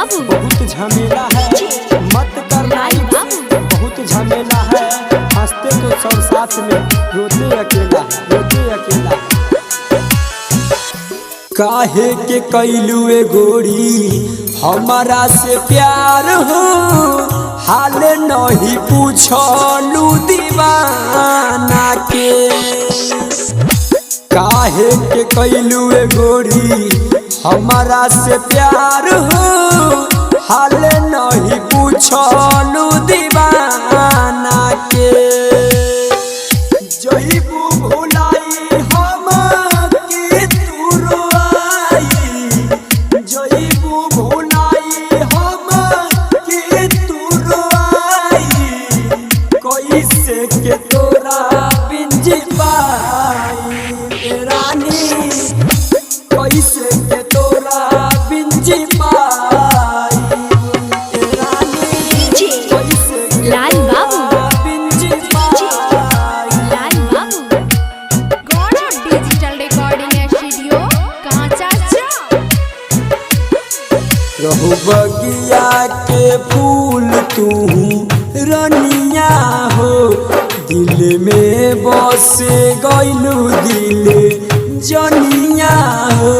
बाबू बहुत झमेला है, मत करना बहुत झमेला है। हंसते तो सब साथ में, रोते अकेला, रोते अकेला। काहे के कैलू ए गोरी हमारा से प्यार हो, हाल नहीं पूछलू दीवाना के। काहे के कैलू ए गोरी हमारा से प्यार हो, हाल नहीं पूछलू दीवाना के। जइबू भुलाई हम के तू रोई, जइबू भुलाई हम के तू रोई, कैसे के तोरा बिंज पाई रानी, कैसे के तोरा बिंज पाई रानी, कैसे के लाल बाबू बिंज पाई। लाल बाबू गौरव डिजिटल रिकॉर्डिंग स्टूडियो कहाँ चाचा। रहु बगिया के फूल तू रनिया हो, दिल में बस गइलू दिल जनिया हो।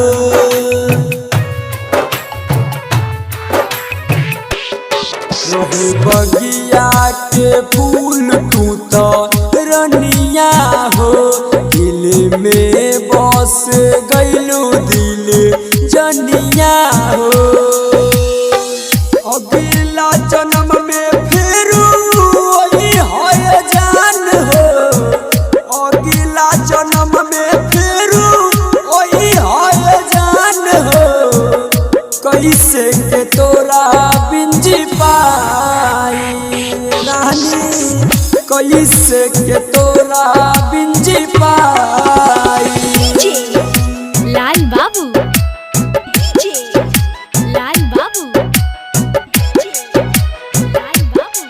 रहु बगिया के फूल तू तो रनिया हो, दिल में बस गइलू दिल जनिया हो। अगला जन्म में फिर वही है जान हो, अगला जन्म में फिर वही है जान हो, कैसे के तोरा बिंज पाई रानी, कैसे के तोरा बिंज पाई। लाल बाबू लाल बाबू लाल बाबू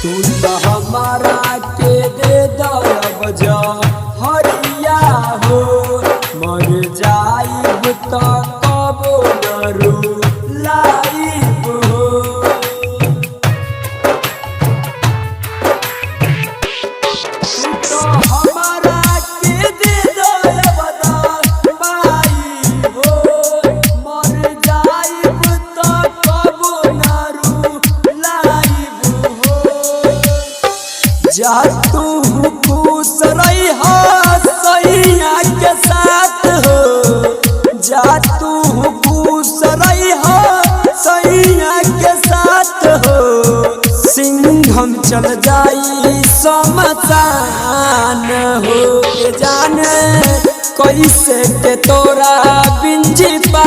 तू तो हमारा के दे दब जा हरिया हो, मर जाइब तो कबो डरू लाइब हो। तू तो हमारा के दे दब बाई हो, मर जाइब तो कबो डरू लाइब हो। जा तू खुश रही सैया के साथ हो, जा तू खुश रही सैया के साथ हो, सिंघम चल जाई शमशान हो। जाने कैसे के तोरा बिंज पा